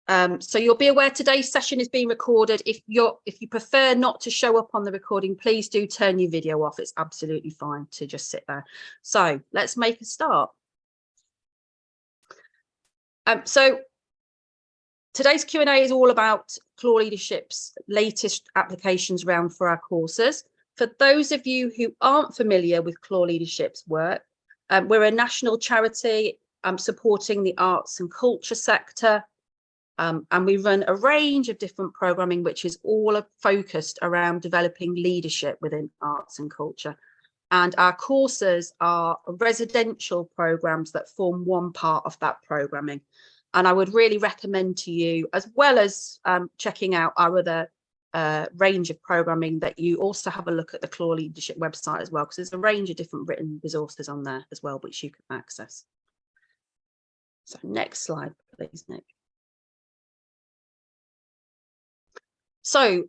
So you'll be aware today's session is being recorded. If you prefer not to show up on the recording, please do turn your video off. It's absolutely fine to just sit there. So let's make a start. So today's Q&A is all about Clore Leadership's latest applications round for our courses. For those of you who aren't familiar with Clore Leadership's work, we're a national charity supporting the arts and culture sector. And we run a range of different programming, which is all focused around developing leadership within arts and culture. And our courses are residential programs that form one part of that programming. And I would really recommend to you, as well as checking out our other range of programming, that you also have a look at the Clore Leadership website as well, because there's a range of different written resources on there as well, which you can access. So next slide, please, Nick. So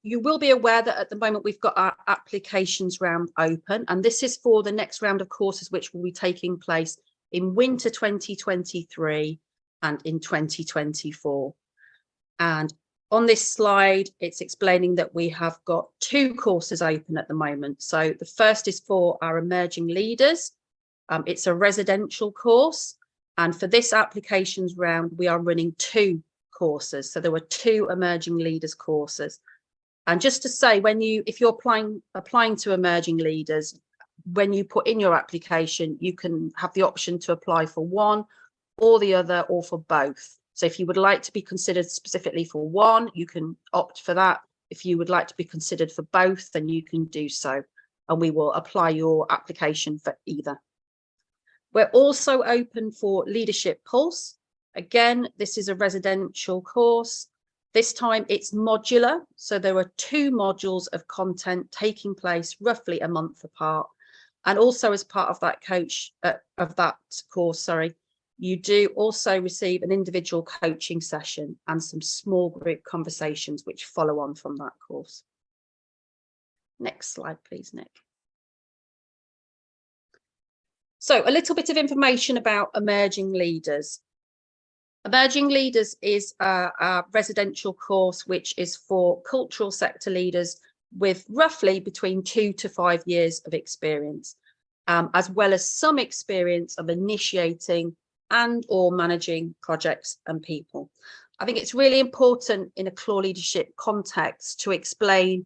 you will be aware that at the moment we've got our applications round open, and this is for the next round of courses which will be taking place in winter 2023 and in 2024. And on this slide, it's explaining that we have got 2 courses open at the moment. So the first is for our emerging leaders. It's a residential course, and for this applications round, we are running 2 courses. So there were 2 emerging leaders courses. And just to say, if you're applying to emerging leaders, when you put in your application, you can have the option to apply for one or the other, or for both. So if you would like to be considered specifically for one, you can opt for that. If you would like to be considered for both, then you can do so, and we will apply your application for either. We're also open for Leadership Pulse. Again, this is a residential course. This time it's modular. So there are 2 modules of content taking place roughly a month apart. And also as part of that course, you do also receive an individual coaching session and some small group conversations which follow on from that course. Next slide, please, Nick. So a little bit of information about emerging leaders. Emerging Leaders is a residential course which is for cultural sector leaders with roughly between 2 to 5 years of experience, as well as some experience of initiating and or managing projects and people. I think it's really important in a Clore Leadership context to explain,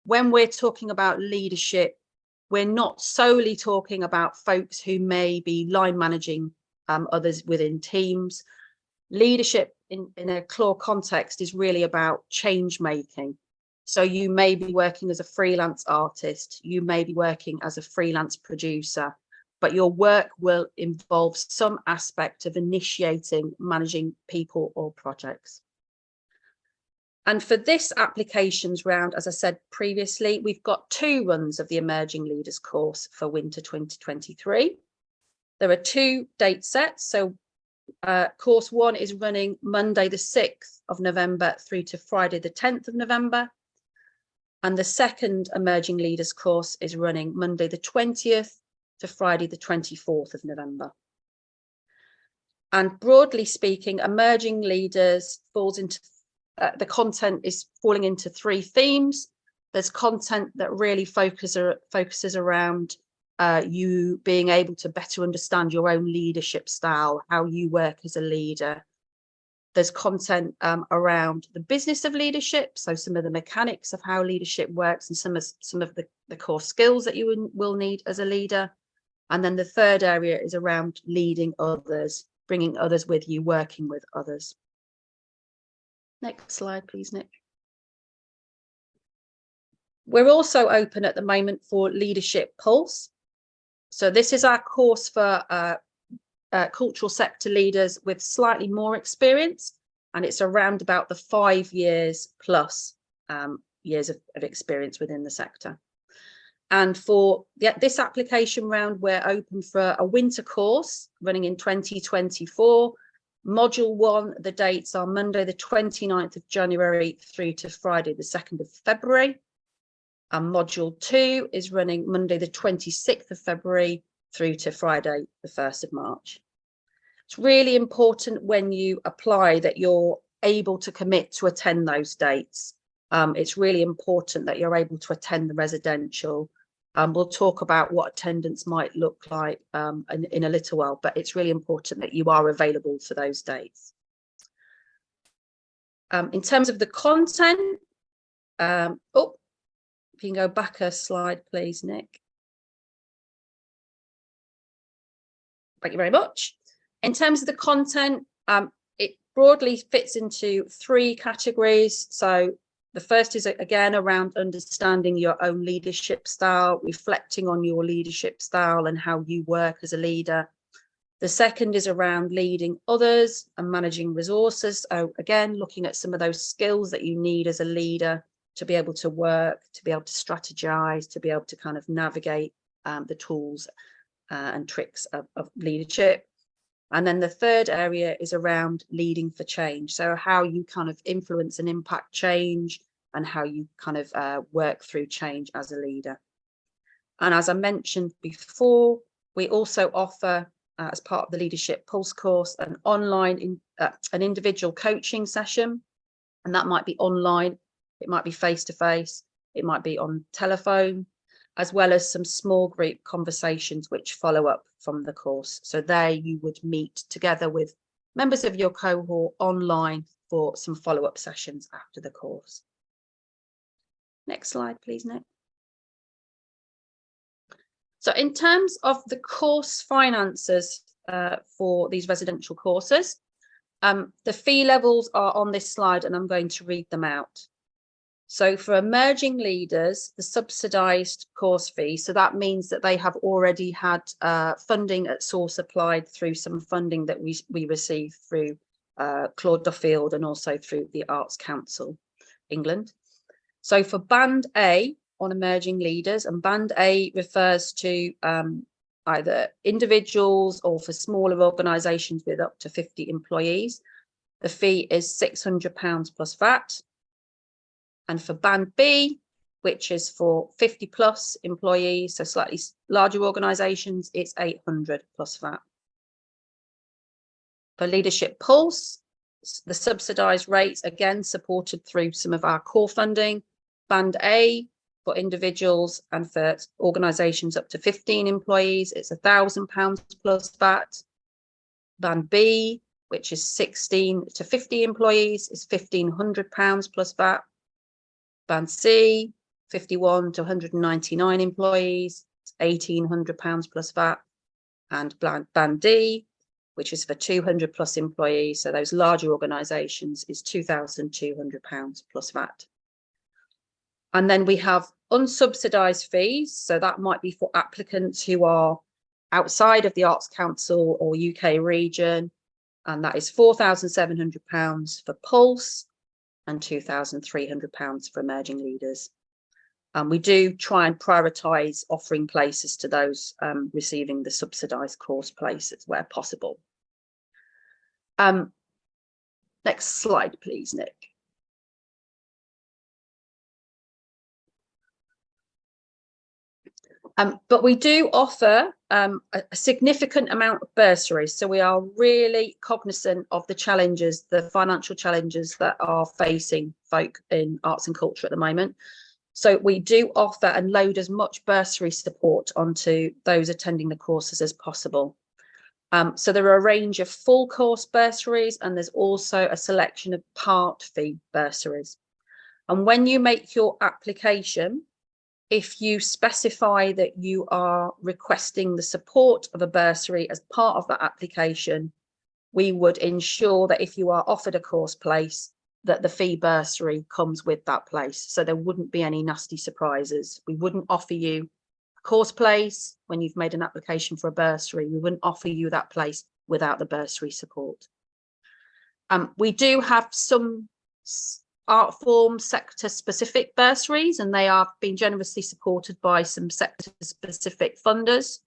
when we're talking about leadership, we're not solely talking about folks who may be line managing others within teams. Leadership in a Clore context is really about change making. So you may be working as a freelance artist, you may be working as a freelance producer, but your work will involve some aspect of initiating, managing people or projects. And for this applications round, as I said previously, we've got 2 runs of the Emerging Leaders course for winter 2023. There are 2 date sets. So course 1 is running Monday the 6th of November through to Friday the 10th of November. And the second Emerging Leaders course is running Monday the 20th to Friday the 24th of November. And broadly speaking, Emerging Leaders falls into, the content is falling into 3 themes. There's content that really focuses around you being able to better understand your own leadership style, how you work as a leader. There's content around the business of leadership, so some of the mechanics of how leadership works and some of the core skills that you will need as a leader. And then the third area is around leading others, bringing others with you, working with others. Next slide, please, Nick. We're also open at the moment for Leadership Pulse. So this is our course for cultural sector leaders with slightly more experience, and it's around about the 5 years plus years of experience within the sector. And for this application round, we're open for a winter course running in 2024. Module 1, the dates are Monday the 29th of January through to Friday the 2nd of February. And module 2 is running Monday the 26th of February through to Friday the 1st of March. It's really important when you apply that you're able to commit to attend those dates. It's really important that you're able to attend the residential. We'll talk about what attendance might look like in a little while, but it's really important that you are available for those dates. In terms of the content, if you can go back a slide, please, Nick. Thank you very much. In terms of the content, it broadly fits into 3 categories. So the first is, again, around understanding your own leadership style, reflecting on your leadership style and how you work as a leader. The second is around leading others and managing resources. So again, looking at some of those skills that you need as a leader to be able to work, to be able to strategize, to be able to kind of navigate the tools and tricks of leadership. And then the third area is around leading for change. So how you kind of influence and impact change and how you kind of work through change as a leader. And as I mentioned before, we also offer, as part of the Leadership Pulse course, an online, an individual coaching session. And that might be online, it might be face-to-face, it might be on telephone, as well as some small group conversations which follow up from the course. So there you would meet together with members of your cohort online for some follow-up sessions after the course. Next slide, please, Nick. So in terms of the course finances for these residential courses, the fee levels are on this slide and I'm going to read them out. So for emerging leaders, the subsidised course fee, so that means that they have already had funding at source applied through some funding that we received through Clore Duffield and also through the Arts Council England. So for Band A on emerging leaders, and Band A refers to either individuals or for smaller organisations with up to 50 employees, the fee is £600 plus VAT. And for Band B, which is for 50 plus employees, so slightly larger organisations, it's 800 plus VAT. For Leadership Pulse, the subsidised rates, again, supported through some of our core funding. Band A for individuals and for organisations up to 15 employees, it's £1,000 plus VAT. Band B, which is 16 to 50 employees, is £1,500 plus VAT. Band C, 51 to 199 employees, it's £1,800 plus VAT. And Band D, which is for 200 plus employees, so those larger organisations, is £2,200 plus VAT. And then we have unsubsidised fees, so that might be for applicants who are outside of the Arts Council or UK region, and that is £4,700 for Pulse and £2,300 for emerging leaders. And we do try and prioritise offering places to those receiving the subsidised course places where possible. Next slide, please, Nick. But we do offer a significant amount of bursaries. So we are really cognizant of the challenges, the financial challenges that are facing folk in arts and culture at the moment. So we do offer and load as much bursary support onto those attending the courses as possible. So there are a range of full course bursaries, and there's also a selection of part fee bursaries. And when you make your application, if you specify that you are requesting the support of a bursary as part of that application, we would ensure that if you are offered a course place, that the fee bursary comes with that place. So there wouldn't be any nasty surprises. We wouldn't offer you a course place when you've made an application for a bursary. We wouldn't offer you that place without the bursary support. We do have some art form sector specific bursaries, and they are being generously supported by some sector specific funders.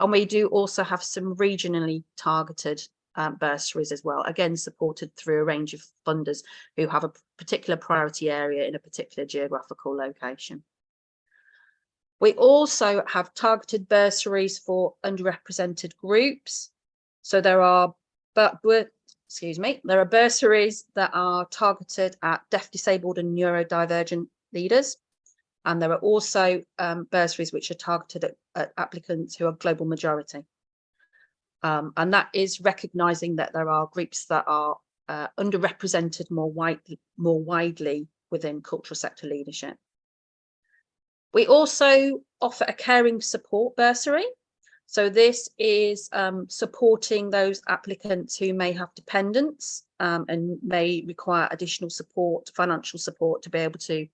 And we do also have some regionally targeted bursaries as well, again supported through a range of funders who have a particular priority area in a particular geographical location. We also have targeted bursaries for underrepresented groups. So there are excuse me, there are bursaries that are targeted at deaf, disabled and neurodivergent leaders. And there are also bursaries which are targeted at applicants who are global majority. And that is recognising that there are groups that are underrepresented more widely within cultural sector leadership. We also offer a caring support bursary. So this is supporting those applicants who may have dependents and may require additional support, financial support, to be able to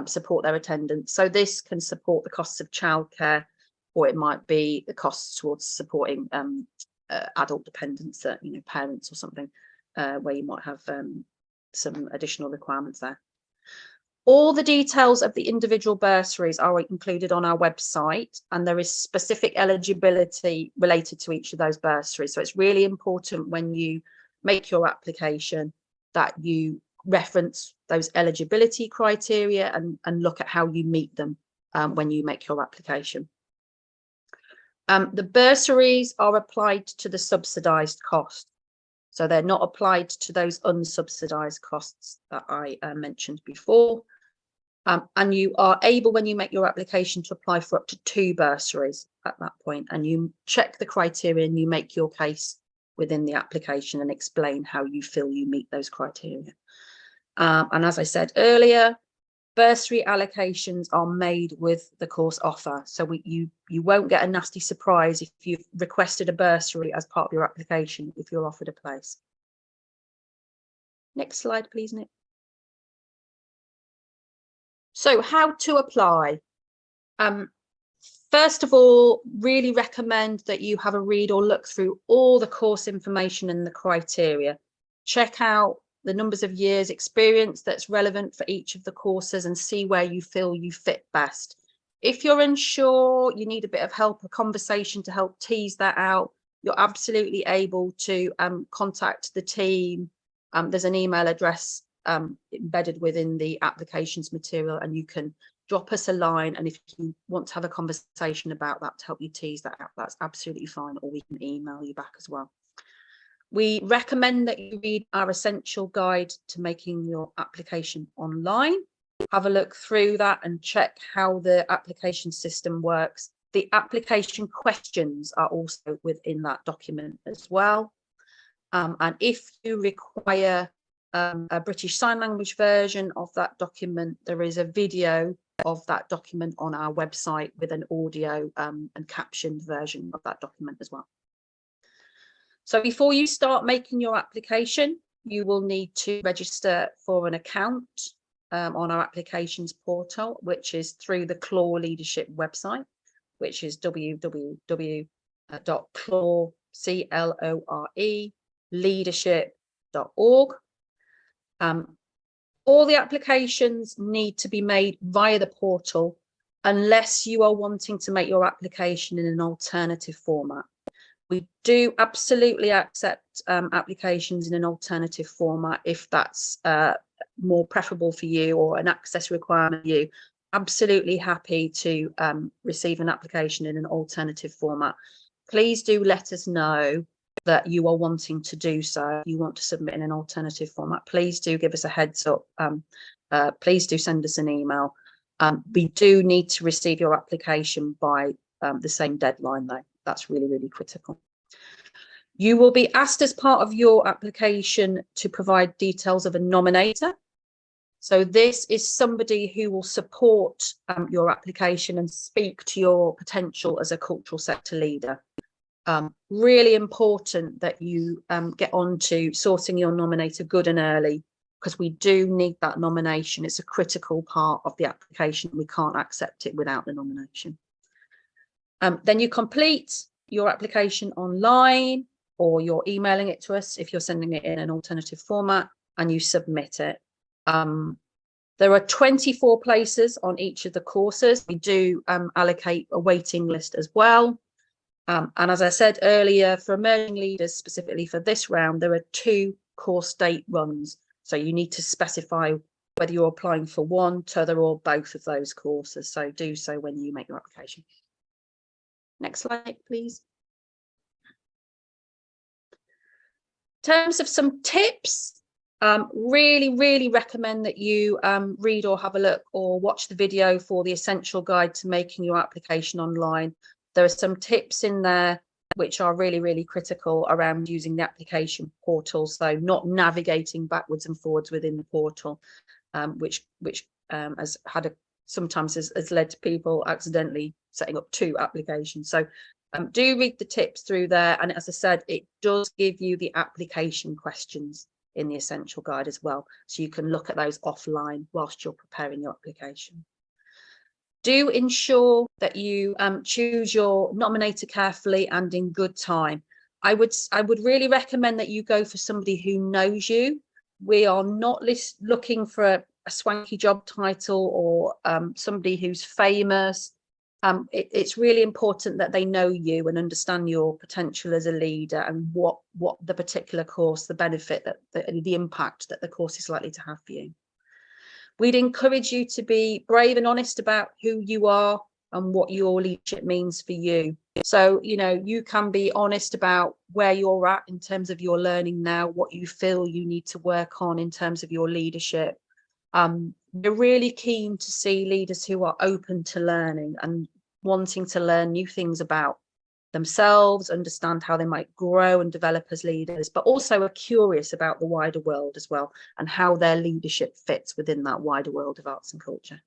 support their attendance. So this can support the costs of childcare, or it might be the costs towards supporting adult dependents, that, you know, parents or something, where you might have some additional requirements there. All the details of the individual bursaries are included on our website, and there is specific eligibility related to each of those bursaries. So it's really important when you make your application that you reference those eligibility criteria and look at how you meet them when you make your application. The bursaries are applied to the subsidised cost. So they're not applied to those unsubsidised costs that I mentioned before. And you are able, when you make your application, to apply for up to 2 bursaries at that point. And you check the criteria and you make your case within the application and explain how you feel you meet those criteria. And as I said earlier, bursary allocations are made with the course offer. So you won't get a nasty surprise if you've requested a bursary as part of your application if you're offered a place. Next slide, please, Nick. So how to apply? First of all, really recommend that you have a read or look through all the course information and the criteria. Check out the numbers of years experience that's relevant for each of the courses and see where you feel you fit best. If you're unsure, you need a bit of help, a conversation to help tease that out, you're absolutely able to contact the team. There's an email address embedded within the applications material, and you can drop us a line, and if you want to have a conversation about that to help you tease that out, that's absolutely fine, or we can email you back as well. We recommend that you read our essential guide to making your application online. Have a look through that and check how the application system works. The application questions are also within that document as well. And if you require a British Sign Language version of that document, there is a video of that document on our website with an audio and captioned version of that document as well. So before you start making your application, you will need to register for an account on our applications portal, which is through the Clore leadership website, which is www.clore.leadership.org. All the applications need to be made via the portal unless you are wanting to make your application in an alternative format. We do absolutely accept applications in an alternative format if that's more preferable for you or an access requirement for you. Absolutely happy to receive an application in an alternative format. Please do let us know that you are wanting to do so. You want to submit in an alternative format. Please do give us a heads up. Please do send us an email. We do need to receive your application by the same deadline, though. That's really, really critical. You will be asked as part of your application to provide details of a nominator. So this is somebody who will support your application and speak to your potential as a cultural sector leader. Really important that you get on to sourcing your nominator good and early, because we do need that nomination. It's a critical part of the application. We can't accept it without the nomination. Then you complete your application online, or you're emailing it to us if you're sending it in an alternative format, and you submit it. There are 24 places on each of the courses. We do allocate a waiting list as well. And as I said earlier, for emerging leaders, specifically for this round, there are 2 course date runs. So you need to specify whether you're applying for one, t'other, or both of those courses. So do so when you make your application. Next slide, please. terms of some tips, really recommend that you read or have a look or watch the video for the essential guide to making your application online. There are some tips in there which are really critical around using the application portal, so not navigating backwards and forwards within the portal, which has had sometimes has led to people accidentally setting up 2 applications. So do read the tips through there, and as I said, it does give you the application questions in the essential guide as well, so you can look at those offline whilst you're preparing your application. Do ensure that you choose your nominator carefully and in good time. I would really recommend that you go for somebody who knows you. We are not looking for a swanky job title or somebody who's famous. It's really important that they know you and understand your potential as a leader and what the particular course, the benefit, the impact that the course is likely to have for you. We'd encourage you to be brave and honest about who you are and what your leadership means for you. So, you know, you can be honest about where you're at in terms of your learning now, what you feel you need to work on in terms of your leadership. We're really keen to see leaders who are open to learning and wanting to learn new things about themselves, understand how they might grow and develop as leaders, but also are curious about the wider world as well and how their leadership fits within that wider world of arts and culture.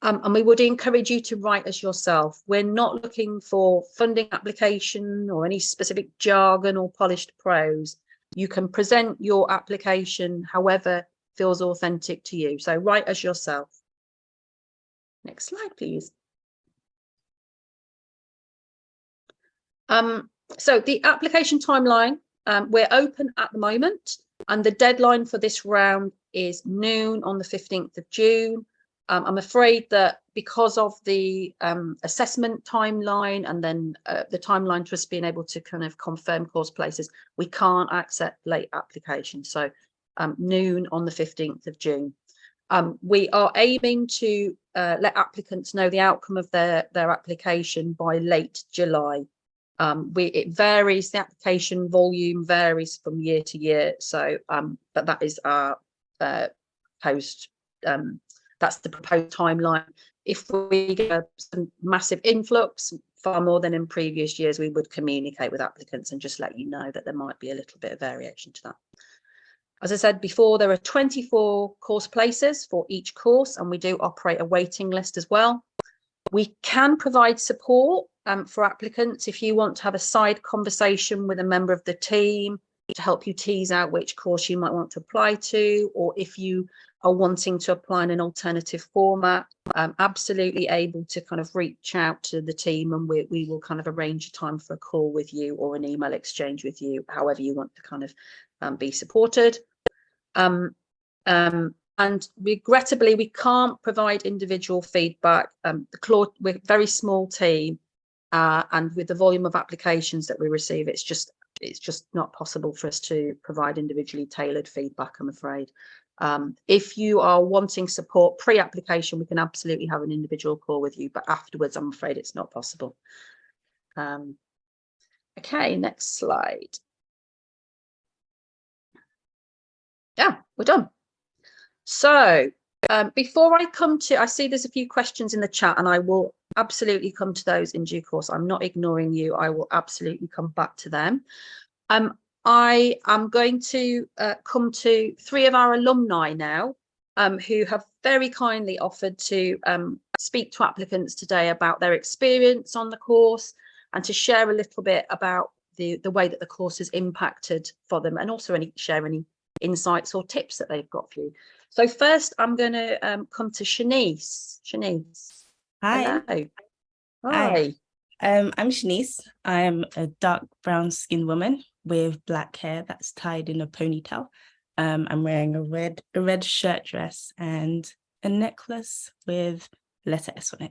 And we would encourage you to write as yourself. We're not looking for funding application or any specific jargon or polished prose. You can present your application however feels authentic to you. So write as yourself. Next slide, please. So the application timeline, we're open at the moment, and the deadline for this round is noon on the 15th of June. I'm afraid that because of the assessment timeline and then the timeline to us being able to kind of confirm course places, we can't accept late applications. So noon on the 15th of June. We are aiming to let applicants know the outcome of their application by late July. It varies, the application volume varies from year to year, so but that is our post that's the proposed timeline. If we get some massive influx, far more than in previous years, we would communicate with applicants and just let you know that there might be a little bit of variation to that. As I said before, there are 24 course places for each course, and we do operate a waiting list as well. We can provide support for applicants if you want to have a side conversation with a member of the team to help you tease out which course you might want to apply to, or if you are wanting to apply in an alternative format, absolutely able to kind of reach out to the team, and we will kind of arrange a time for a call with you or an email exchange with you, however you want to kind of be supported. And regrettably, we can't provide individual feedback. The Clore, we're a very small team, and with the volume of applications that we receive, it's just not possible for us to provide individually tailored feedback, I'm afraid. If you are wanting support pre-application, we can absolutely have an individual call with you, but afterwards, I'm afraid it's not possible. Okay, next slide. Yeah, we're done. So before I come to, I see there's a few questions in the chat, and I will absolutely come to those in due course. I'm not ignoring you. I will absolutely come back to them. I am going to come to 3 of our alumni now, who have very kindly offered to speak to applicants today about their experience on the course and to share a little bit about the way that the course has impacted for them, and also share any insights or tips that they've got for you. So first, I'm going to come to Shanice. Shanice. Hi. Hello. Hi. I'm Shanice. I'm a dark brown skinned woman with black hair that's tied in a ponytail. I'm wearing a red shirt dress and a necklace with letter S on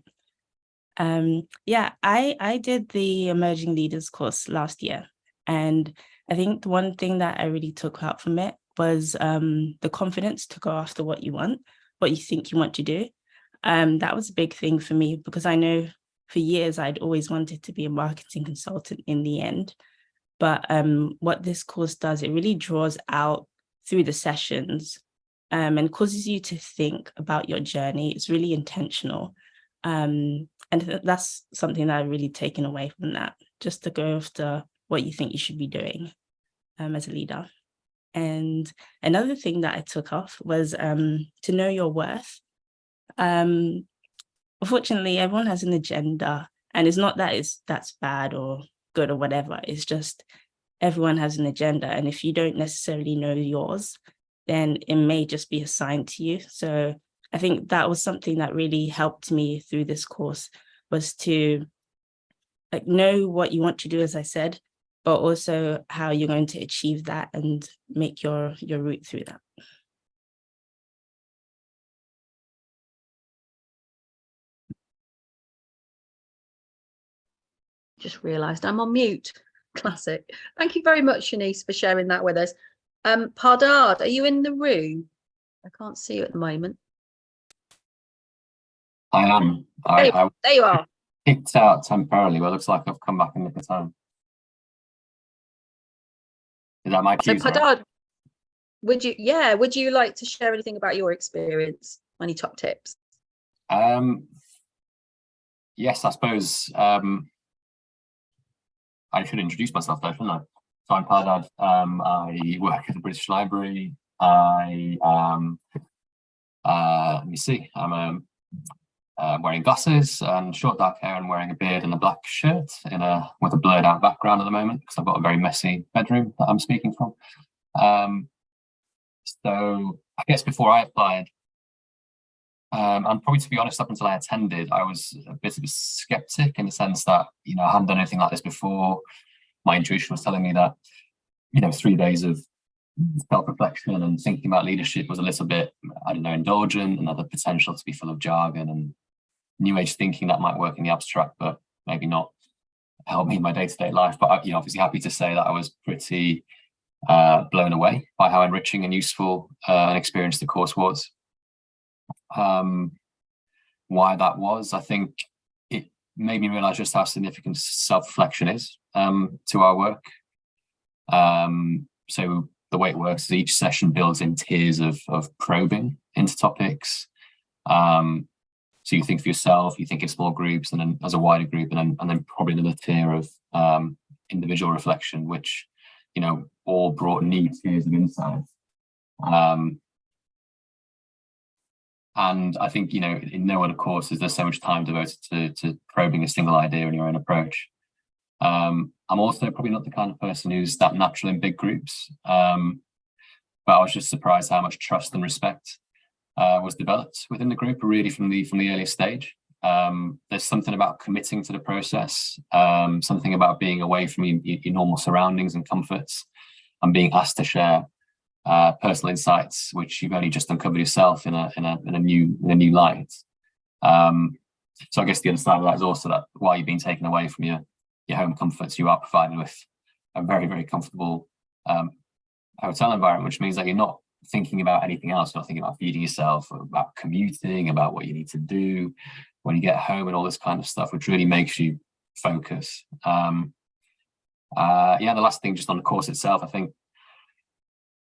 it. Yeah, I did the Emerging Leaders course last year, and I think the one thing that I really took out from it was the confidence to go after what you want, what you think you want to do. That was a big thing for me, because I know for years I'd always wanted to be a marketing consultant in the end. But what this course does, it really draws out through the sessions and causes you to think about your journey. It's really intentional. And that's something that I've really taken away from that, just to go after what you think you should be doing as a leader. And another thing that I took off was to know your worth. Unfortunately, everyone has an agenda, and it's not that that's bad or good or whatever. It's just everyone has an agenda, and if you don't necessarily know yours, then it may just be assigned to you. So I think that was something that really helped me through this course, was to know what you want to do, as I said, but also how you're going to achieve that and make your route through that. Just realised I'm on mute. Classic. Thank you very much, Shanice, for sharing that with us. Pardard, are you in the room? I can't see you at the moment. I am. There you are. Kicked out temporarily, but it looks like I've come back in the time. Is that my cue? So Pardard, would you like to share anything about your experience? Any top tips? Yes, I suppose I should introduce myself though, shouldn't I? So I'm Pardard. I work at the British Library. Let me see. I'm wearing glasses and short dark hair and wearing a beard and a black shirt with a blurred out background at the moment because I've got a very messy bedroom that I'm speaking from. So I guess before I applied, and probably to be honest, up until I attended, I was a bit of a skeptic in the sense that, I hadn't done anything like this before. My intuition was telling me that, 3 days of self-reflection and thinking about leadership was a little bit, indulgent and had the potential to be full of jargon and new age thinking that might work in the abstract, but maybe not help me in my day-to-day life. But obviously happy to say that I was pretty blown away by how enriching and useful an experience the course was. Why that was, I think it made me realize just how significant self-reflection is to our work. So the way it works is each session builds in tiers of probing into topics. So you think for yourself, you think in small groups, and then as a wider group, and then probably another tier of individual reflection, which all brought new tiers of insight. And I think, in no other courses, there's so much time devoted to probing a single idea in your own approach. I'm also probably not the kind of person who's that natural in big groups, but I was just surprised how much trust and respect was developed within the group, really from the earliest stage. There's something about committing to the process, something about being away from your normal surroundings and comforts, and being asked to share personal insights which you've only just uncovered yourself in a new light. So I guess the other side of that is also that while you're being taken away from your home comforts, you are provided with a very, very comfortable hotel environment, which means that you're not thinking about anything else. You're not thinking about feeding yourself, about commuting, about what you need to do when you get home and all this kind of stuff, which really makes you focus. The last thing just on the course itself, I think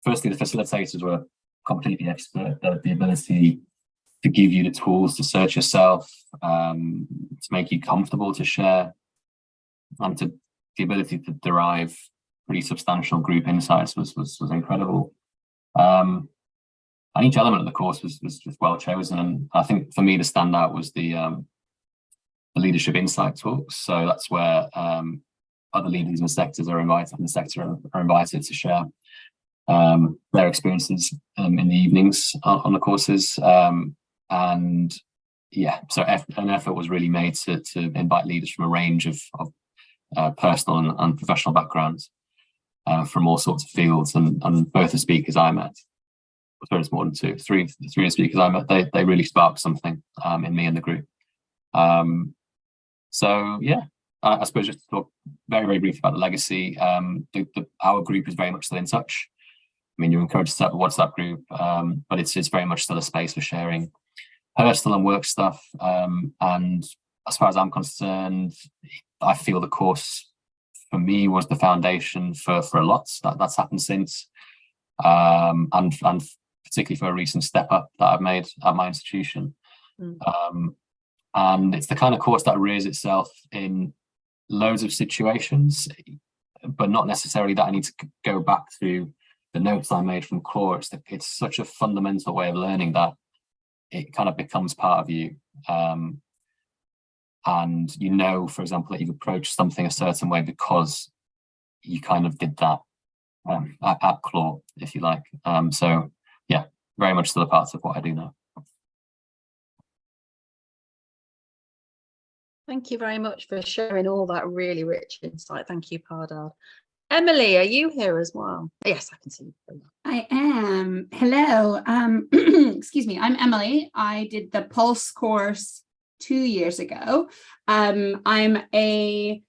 firstly, the facilitators were completely expert. The ability to give you the tools to search yourself, to make you comfortable to share, and the ability to derive pretty substantial group insights was incredible. And each element of the course was just well chosen. And I think for me, the standout was the leadership insight talks. So that's where other leaders in the sectors are invited to share their experiences in the evenings on the courses. So an effort was really made to invite leaders from a range of personal and professional backgrounds from all sorts of fields, and both the speakers I met, it's more than three of the speakers I met, they really sparked something in me and the group. I suppose just to talk very, very briefly about the legacy. Our group is very much still in touch. I mean, you're encouraged to set up a WhatsApp group, but it's very much still a space for sharing personal and work stuff. And as far as I'm concerned, I feel the course for me was the foundation for a lot that's happened since, and particularly for a recent step up that I've made at my institution. And it's the kind of course that rears itself in loads of situations, but not necessarily that I need to go back through the notes I made from Clore. It's such a fundamental way of learning that it kind of becomes part of you. And you know, for example, that you've approached something a certain way because you kind of did that at Clore, if you like. So yeah, very much still a part of what I do now. Thank you very much for sharing all that really rich insight. Thank you, Pardad. Emily, are you here as well? Yes, I can see you. I am. Hello. Excuse me. I'm Emily. I did the Pulse course 2 years ago. I'm a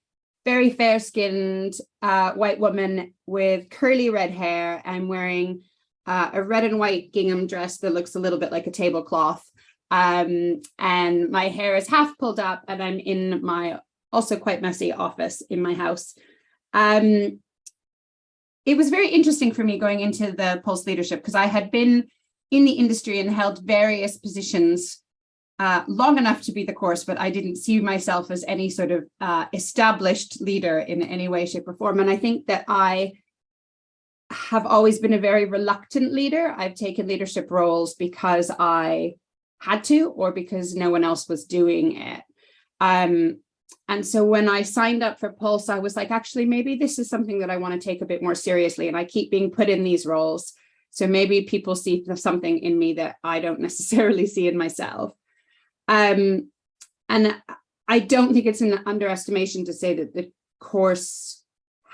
very fair-skinned white woman with curly red hair. I'm wearing a red and white gingham dress that looks a little bit like a tablecloth. And my hair is half pulled up, and I'm in my also quite messy office in my house. It was very interesting for me going into the Pulse leadership because I had been in the industry and held various positions long enough to be the course, but I didn't see myself as any sort of established leader in any way, shape, or form. And I think that I have always been a very reluctant leader. I've taken leadership roles because I had to, or because no one else was doing it. And so when I signed up for Pulse, I was like, actually, maybe this is something that I want to take a bit more seriously. And I keep being put in these roles. So maybe people see something in me that I don't necessarily see in myself. And I don't think it's an underestimation to say that the course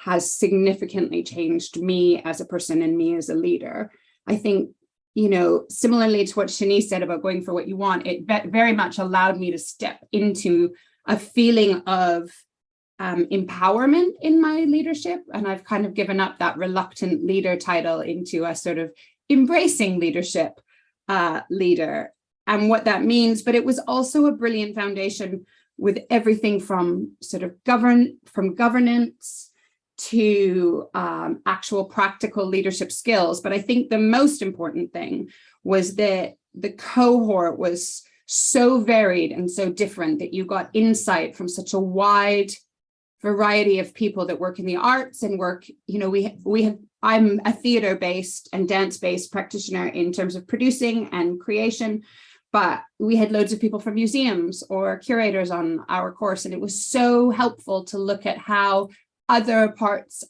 has significantly changed me as a person and me as a leader. I think, you know, similarly to what Shanice said about going for what you want, it very much allowed me to step into a feeling of empowerment in my leadership. And I've kind of given up that reluctant leader title into a sort of embracing leadership leader and what that means. But it was also a brilliant foundation with everything from sort of governance to actual practical leadership skills. But I think the most important thing was that the cohort was so varied and so different that you got insight from such a wide variety of people that work in the arts and work, you know, I'm a theater-based and dance-based practitioner in terms of producing and creation, but we had loads of people from museums or curators on our course. And it was so helpful to look at how other parts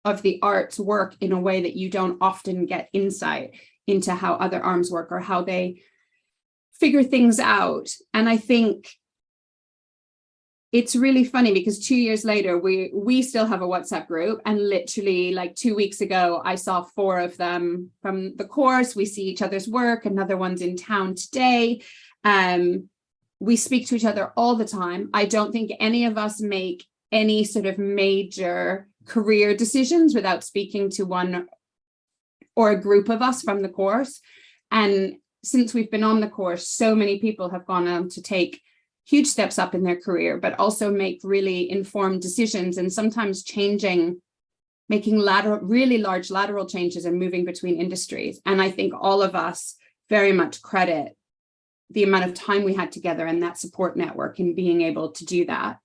of the arts work in a way that you don't often get insight into how other arms work or how they figure things out. And I think it's really funny because 2 years later, we still have a WhatsApp group, and literally like 2 weeks ago, I saw 4 of them from the course. We see each other's work. Another one's in town today. We speak to each other all the time. I don't think any of us make any sort of major career decisions without speaking to one or a group of us from the course. And since we've been on the course, so many people have gone on to take huge steps up in their career, but also make really informed decisions and sometimes making really large lateral changes and moving between industries. And I think all of us very much credit the amount of time we had together and that support network and being able to do that.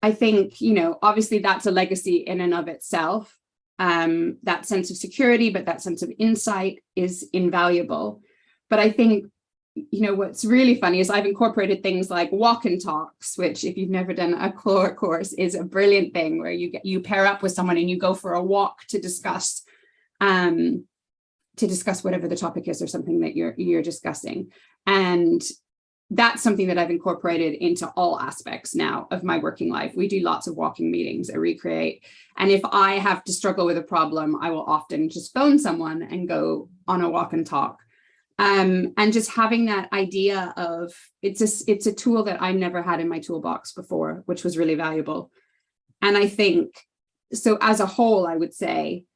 I think, you know, obviously that's a legacy in and of itself. That sense of security, but that sense of insight is invaluable. But I think, you know, what's really funny is I've incorporated things like walk and talks, which if you've never done a Clore course is a brilliant thing where you pair up with someone and you go for a walk to discuss whatever the topic is or something that you're discussing. And that's something that I've incorporated into all aspects now of my working life. We do lots of walking meetings at Recreate. And if I have to struggle with a problem, I will often just phone someone and go on a walk and talk. And just having that idea of it's a tool that I never had in my toolbox before, which was really valuable. And I think, so as a whole, I would say,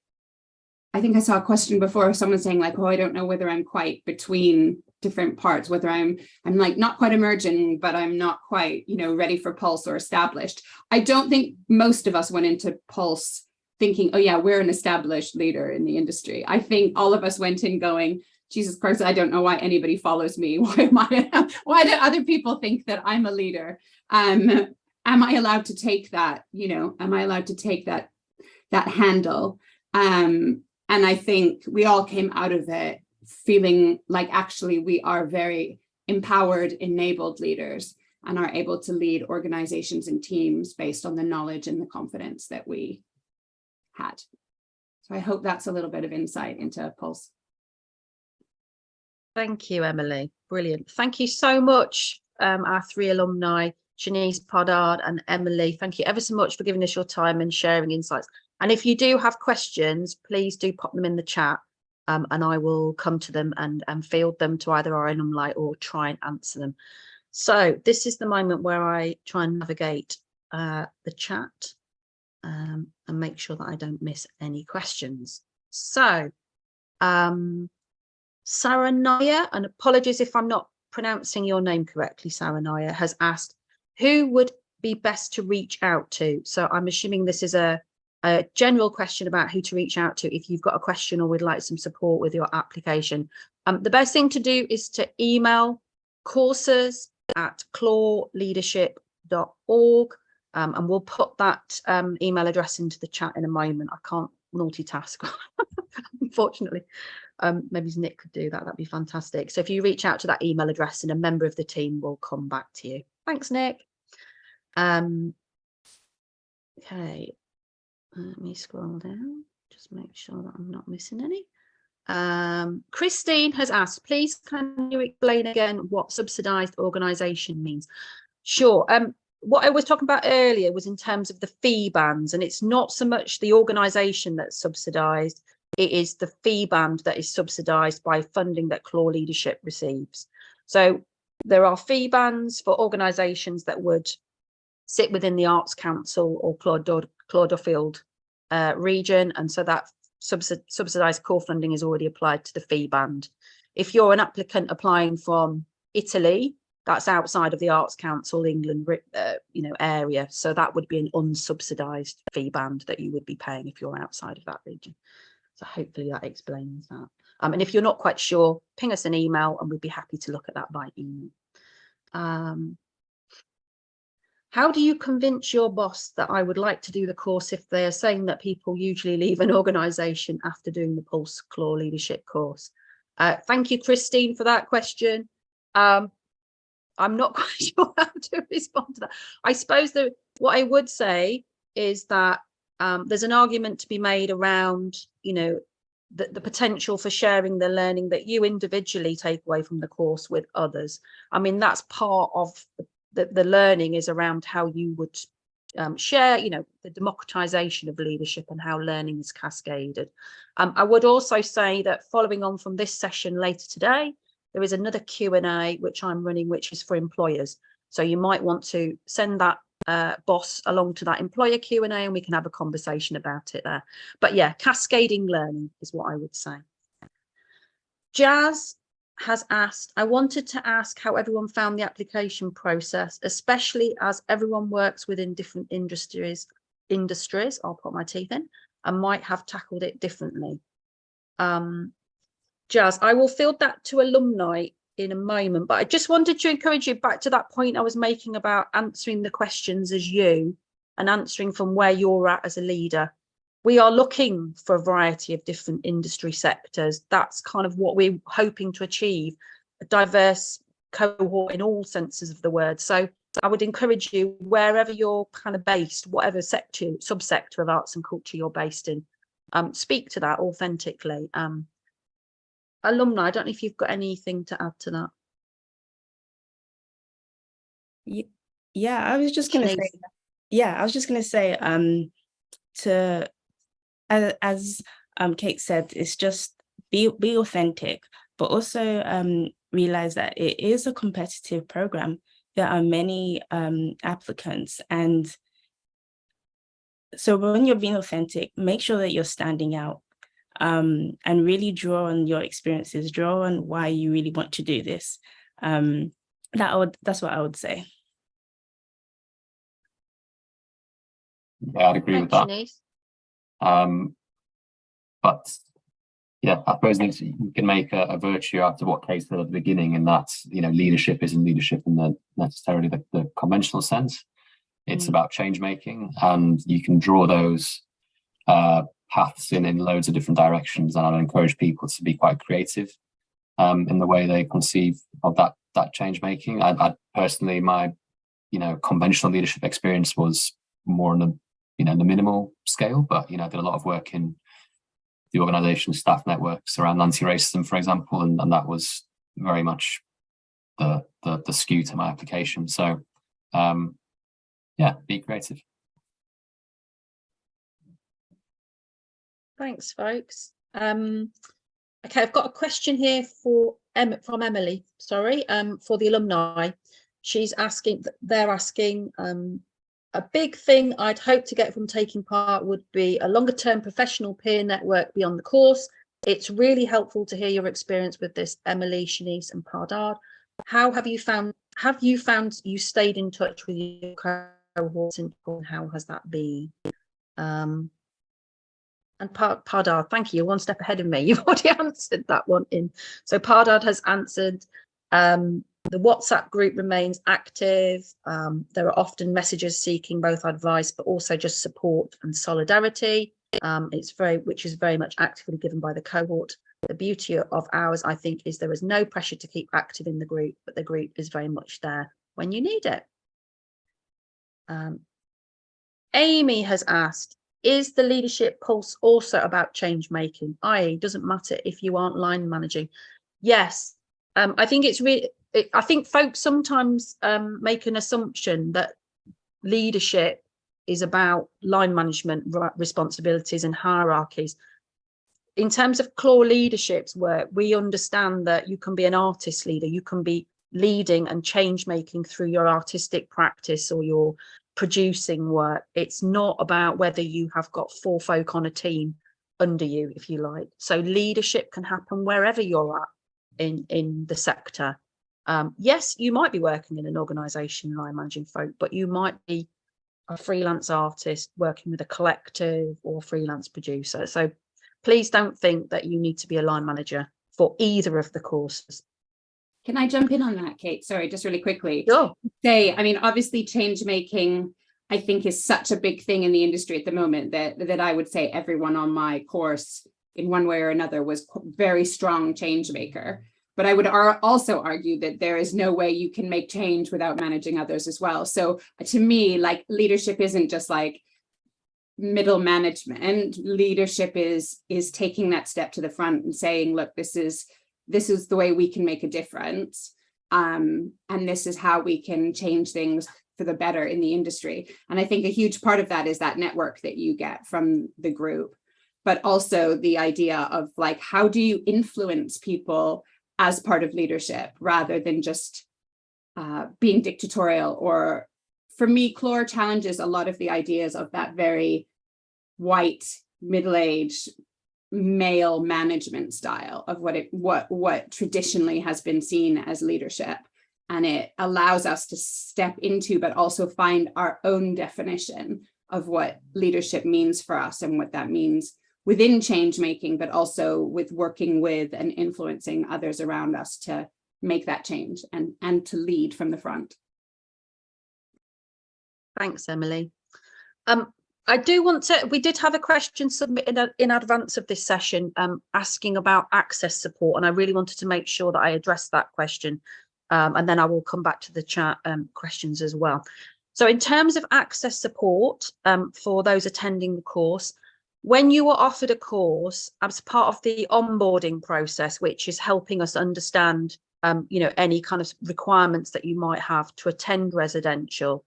I think I saw a question before, someone saying like, oh, I don't know whether I'm quite between different parts, whether I'm like not quite emerging, but I'm not quite, ready for Pulse or established. I don't think most of us went into Pulse thinking, oh yeah, we're an established leader in the industry. I think all of us went in going, Jesus Christ, I don't know why anybody follows me. Why do other people think that I'm a leader? Am I allowed to take that, am I allowed to take that handle? And I think we all came out of it feeling like actually we are very empowered, enabled leaders and are able to lead organizations and teams based on the knowledge and the confidence that we had. So I hope that's a little bit of insight into Pulse. Thank you, Emily. Brilliant. Thank you so much, our 3 alumni, Shanice, Poddard and Emily. Thank you ever so much for giving us your time and sharing insights. And if you do have questions, please do pop them in the chat, and I will come to them and field them to either our alumni or try and answer them. So this is the moment where I try and navigate the chat and make sure that I don't miss any questions. So Saranaya, and apologies if I'm not pronouncing your name correctly, Saranaya, has asked, who would be best to reach out to? So I'm assuming this is a general question about who to reach out to if you've got a question or would like some support with your application. The best thing to do is to email courses@cloreleadership.org, and we'll put that email address into the chat in a moment. I can't multitask, unfortunately. Maybe Nick could do that. That'd be fantastic. So if you reach out to that email address and a member of the team will come back to you. Thanks, Nick. Okay, let me scroll down, just make sure that I'm not missing any. Christine has asked, please can you explain again what subsidized organization means? Sure. What I was talking about earlier was in terms of the fee bands, and it's not so much the organization that's subsidized, it is the fee band that is subsidized by funding that Clore Leadership receives. So there are fee bands for organizations that would sit within the Arts Council or Clore Duffield region, and so that subsidized core funding is already applied to the fee band. If you're an applicant applying from Italy, that's outside of the Arts Council England area, so that would be an unsubsidized fee band that you would be paying if you're outside of that region. So hopefully that explains that. And if you're not quite sure, ping us an email and we'd be happy to look at that by email. How do you convince your boss that I would like to do the course if they are saying that people usually leave an organisation after doing the Pulse Clore Leadership course? Thank you, Christine, for that question. I'm not quite sure how to respond to that. I suppose that what I would say is that there's an argument to be made around, the potential for sharing the learning that you individually take away from the course with others. I mean, that's part of the learning is around how you would share, the democratization of leadership and how learning is cascaded. I would also say that following on from this session later today, there is another Q&A which I'm running, which is for employers. So you might want to send that boss along to that employer Q&A and we can have a conversation about it there. But yeah, cascading learning is what I would say. Jazz has asked, I wanted to ask how everyone found the application process, especially as everyone works within different industries, I'll put my teeth in, and might have tackled it differently. Jazz, I will field that to alumni in a moment, but I just wanted to encourage you back to that point I was making about answering the questions as you and answering from where you're at as a leader. We are looking for a variety of different industry sectors. That's kind of what we're hoping to achieve, a diverse cohort in all senses of the word. So I would encourage you, wherever you're kind of based, whatever sector, subsector of arts and culture you're based in, speak to that authentically. Alumni, I don't know if you've got anything to add to that. Yeah, I was just going to say, as Kate said, it's just be authentic, but also realize that it is a competitive program. There are many applicants, and so when you're being authentic, make sure that you're standing out. and really draw on your experiences, draw on why you really want to do this. That's what I would say. Yeah, I'd agree with that. But yeah, I suppose you can make a virtue out of what Kate said at the beginning, and that's, leadership isn't leadership in necessarily the conventional sense. It's about change making, and you can draw those paths in loads of different directions. And I'd encourage people to be quite creative in the way they conceive of that change making. I personally, my conventional leadership experience was more on the minimal scale, but I did a lot of work in the organisation staff networks around anti-racism, for example, and that was very much the skew to my application. So yeah, be creative. Thanks, folks. Okay, I've got a question here from Emily, sorry, for the alumni. They're asking, a big thing I'd hope to get from taking part would be a longer term professional peer network beyond the course. It's really helpful to hear your experience with this, Emily, Shanice and Pardard. Have you found you stayed in touch with your cohorts, and how has that been? And Pardard, thank you, you're one step ahead of me. You've already answered that one in. So Pardard has answered, the WhatsApp group remains active. There are often messages seeking both advice, but also just support and solidarity. Which is very much actively given by the cohort. The beauty of ours, I think, is there is no pressure to keep active in the group, but the group is very much there when you need it. Amy has asked, is the leadership pulse also about change making? I.e., doesn't matter if you aren't line managing. Yes, I think it's really. I think folks sometimes make an assumption that leadership is about line management responsibilities and hierarchies. In terms of Clore leadership's work, we understand that you can be an artist leader, you can be leading and change making through your artistic practice or your producing work. It's not about whether you have got 4 folk on a team under you, if you like. So leadership can happen wherever you're at in the sector. Yes, you might be working in an organisation line managing folk, but you might be a freelance artist working with a collective or freelance producer. So please don't think that you need to be a line manager for either of the courses. Can I jump in on that, Kate? Sorry, just really quickly. Sure. Obviously change making, I think, is such a big thing in the industry at the moment that I would say everyone on my course in one way or another was very strong change maker. But I would also argue that there is no way you can make change without managing others as well. So to me, like, leadership isn't just like middle management. Leadership is taking that step to the front and saying, look, this is the way we can make a difference. And this is how we can change things for the better in the industry. And I think a huge part of that is that network that you get from the group, but also the idea of, like, how do you influence people as part of leadership rather than just being dictatorial. Or for me, Clore challenges a lot of the ideas of that very white, middle-aged male management style of what traditionally has been seen as leadership. And it allows us to step into, but also find our own definition of what leadership means for us and what that means within change making, but also with working with and influencing others around us to make that change and to lead from the front. Thanks, Emily. We did have a question submitted in advance of this session asking about access support, and I really wanted to make sure that I addressed that question, and then I will come back to the chat questions as well. So in terms of access support for those attending the course, when you are offered a course as part of the onboarding process, which is helping us understand any kind of requirements that you might have to attend residential,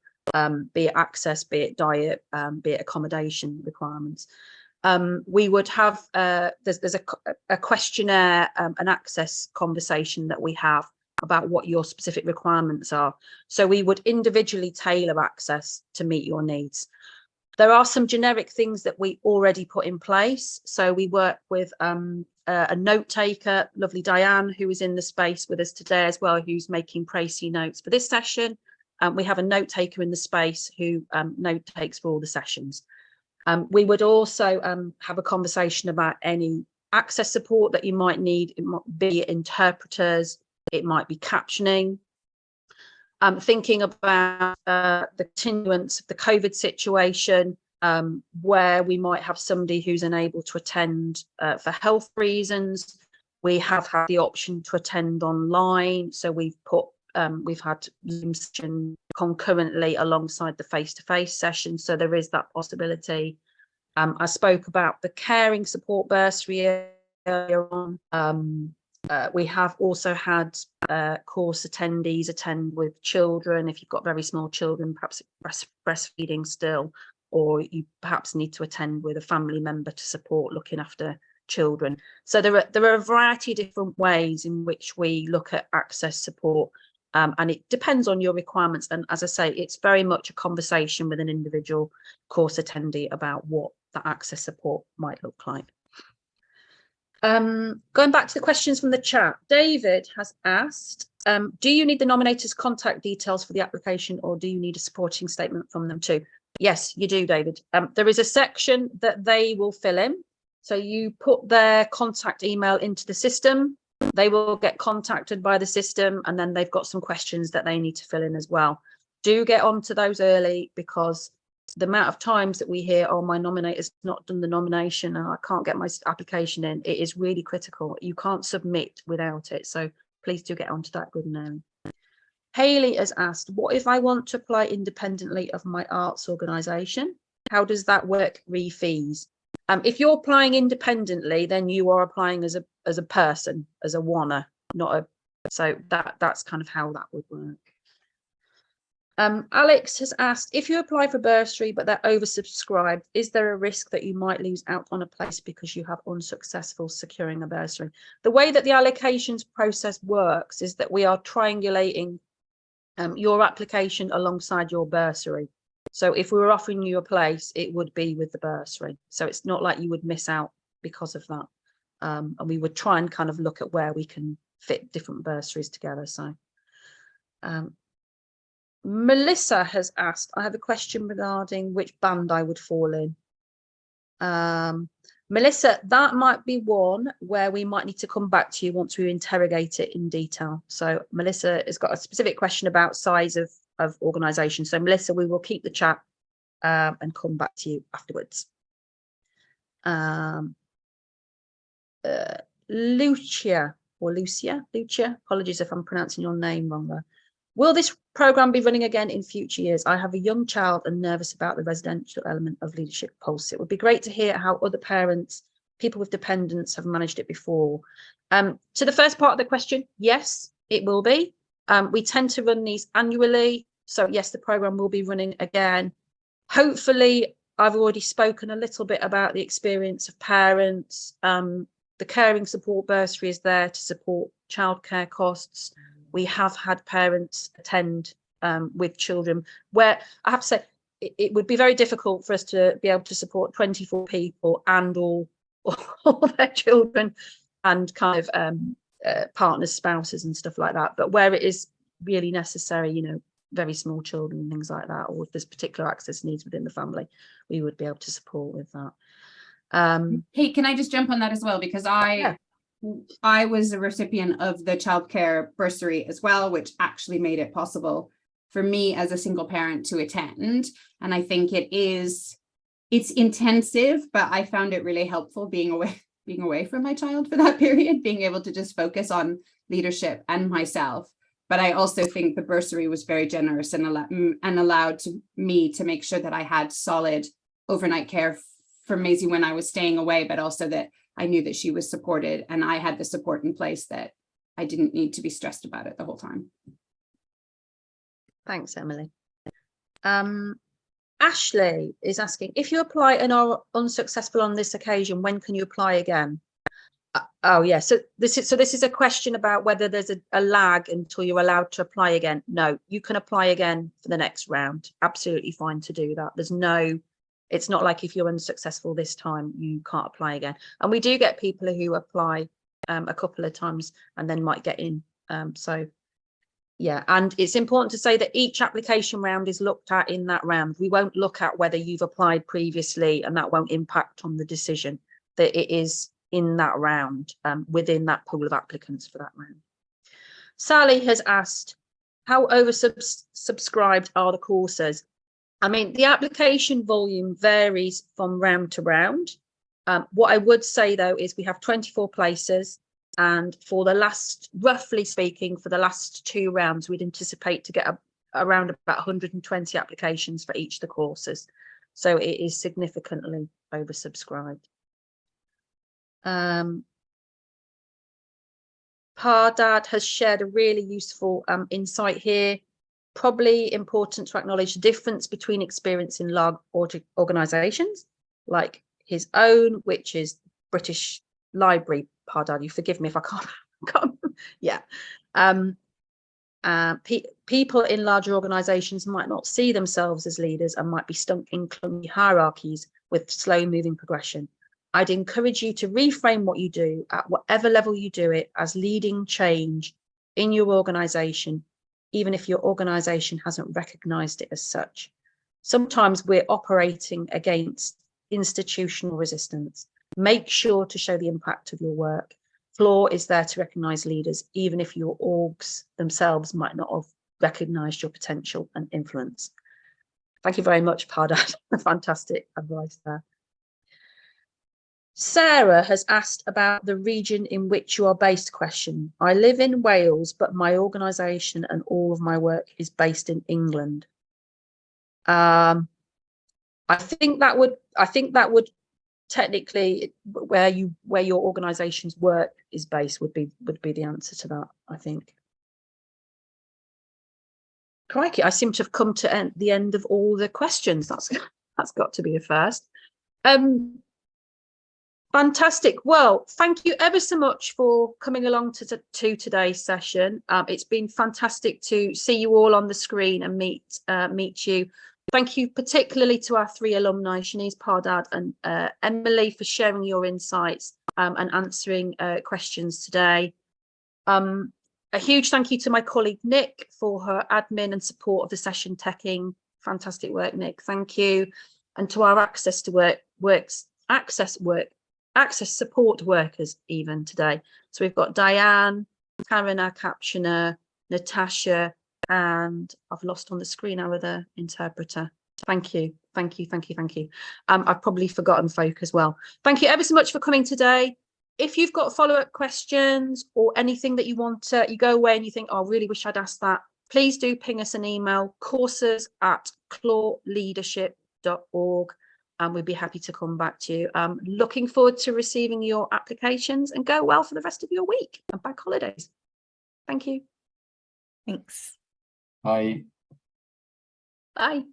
be it access, be it diet, be it accommodation requirements, we would have there's a questionnaire, an access conversation that we have about what your specific requirements are. So we would individually tailor access to meet your needs. There are some generic things that we already put in place. So we work with a note taker, lovely Diane, who is in the space with us today as well, who's making précis notes for this session. We have a note taker in the space who note takes for all the sessions. We would also have a conversation about any access support that you might need. It might be interpreters, it might be captioning. Thinking about the continuance of the COVID situation, where we might have somebody who's unable to attend for health reasons. We have had the option to attend online, so we've had Zoom session concurrently alongside the face-to-face session, so there is that possibility. I spoke about the caring support bursary earlier on. We have also had course attendees attend with children. If you've got very small children, perhaps breastfeeding still, or you perhaps need to attend with a family member to support looking after children. So there are a variety of different ways in which we look at access support, and it depends on your requirements. And as I say, it's very much a conversation with an individual course attendee about what that access support might look like. Going back to the questions from the chat, David has asked, do you need the nominator's contact details for the application, or do you need a supporting statement from them too? Yes, you do, David. There is a section that they will fill in. So you put their contact email into the system, they will get contacted by the system, and then they've got some questions that they need to fill in as well. Do get onto those early, because the amount of times that we hear, oh, my nominator's not done the nomination and I can't get my application in, it is really critical. You can't submit without it. So please do get onto that good now. Hayley has asked, what if I want to apply independently of my arts organisation? How does that work re fees? If you're applying independently, then you are applying as a person, as a wanna, not a, so that's kind of how that would work. Alex has asked, if you apply for bursary but they're oversubscribed, is there a risk that you might lose out on a place because you have unsuccessful securing a bursary? The way that the allocations process works is that we are triangulating your application alongside your bursary. So if we were offering you a place, it would be with the bursary. So it's not like you would miss out because of that. And we would try and kind of look at where we can fit different bursaries together. So Melissa has asked, I have a question regarding which band I would fall in. Melissa, that might be one where we might need to come back to you once we interrogate it in detail. So Melissa has got a specific question about size of organisation. So Melissa, we will keep the chat and come back to you afterwards. Lucia, apologies if I'm pronouncing your name wrong there. Will this programme be running again in future years? I have a young child and nervous about the residential element of Leadership Pulse. It would be great to hear how other parents, people with dependents, have managed it before. To the first part of the question, yes, it will be. We tend to run these annually. So yes, the programme will be running again. Hopefully, I've already spoken a little bit about the experience of parents. The caring support bursary is there to support childcare costs. We have had parents attend with children, where I have to say it would be very difficult for us to be able to support 24 people and all their children and kind of partners, spouses and stuff like that. But where it is really necessary, you know, very small children and things like that, or if there's particular access needs within the family, we would be able to support with that. Hey, can I just jump on that as well? Because I was a recipient of the childcare bursary as well, which actually made it possible for me as a single parent to attend. And I think it's intensive, but I found it really helpful being away from my child for that period, being able to just focus on leadership and myself. But I also think the bursary was very generous and allowed me to make sure that I had solid overnight care for Maisie when I was staying away, but also that I knew that she was supported and I had the support in place that I didn't need to be stressed about it the whole time. Thanks, Emily. Ashley is asking, if you apply and are unsuccessful on this occasion, when can you apply again? Oh yeah, so this is a question about whether there's a lag until you're allowed to apply again. No, you can apply again for the next round. Absolutely fine to do that. There's no It's not like if you're unsuccessful this time, you can't apply again. And we do get people who apply a couple of times and then might get in. So yeah, and it's important to say that each application round is looked at in that round. We won't look at whether you've applied previously, and that won't impact on the decision. That it is in that round, within that pool of applicants for that round. Sally has asked, how oversubscribed are the courses? I mean, the application volume varies from round to round. What I would say, though, is we have 24 places. And for the last, roughly speaking, for the last 2 rounds, we'd anticipate to get around about 120 applications for each of the courses. So it is significantly oversubscribed. Pardad has shared a really useful insight here. Probably important to acknowledge the difference between experience in large organisations like his own, which is British Library. Pardad, you forgive me if I can't. Yeah. People in larger organisations might not see themselves as leaders and might be stuck in clunky hierarchies with slow moving progression. I'd encourage you to reframe what you do at whatever level you do it as leading change in your organisation, even if your organisation hasn't recognised it as such. Sometimes we're operating against institutional resistance. Make sure to show the impact of your work. Clore is there to recognise leaders, even if your orgs themselves might not have recognised your potential and influence. Thank you very much, Pardad. Fantastic advice there. Sarah has asked about the region in which you are based question. I live in Wales, but my organisation and all of my work is based in England. I think that would technically where your organisation's work is based would be the answer to that, I think. Crikey, I seem to have come to the end of all the questions. That's got to be a first. Fantastic. Well, thank you ever so much for coming along to today's session. It's been fantastic to see you all on the screen and meet you. Thank you particularly to our 3 alumni, Shanice, Pardad and Emily, for sharing your insights and answering questions today. A huge thank you to my colleague Nick for her admin and support of the session teching. Fantastic work, Nick. Thank you. And to our access support workers even today. So we've got Diane, Karen, our captioner, Natasha, and I've lost on the screen our other interpreter. Thank you. I've probably forgotten folk as well. Thank you ever so much for coming today. If you've got follow-up questions or anything that you want to, you go away and you think, oh, I really wish I'd asked that, please do ping us an email, courses@cloreleadership.org, and we'd be happy to come back to you. Looking forward to receiving your applications, and go well for the rest of your week and bank holidays. Thank you. Thanks. Bye. Bye.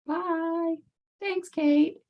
Bye. Thanks, Kate.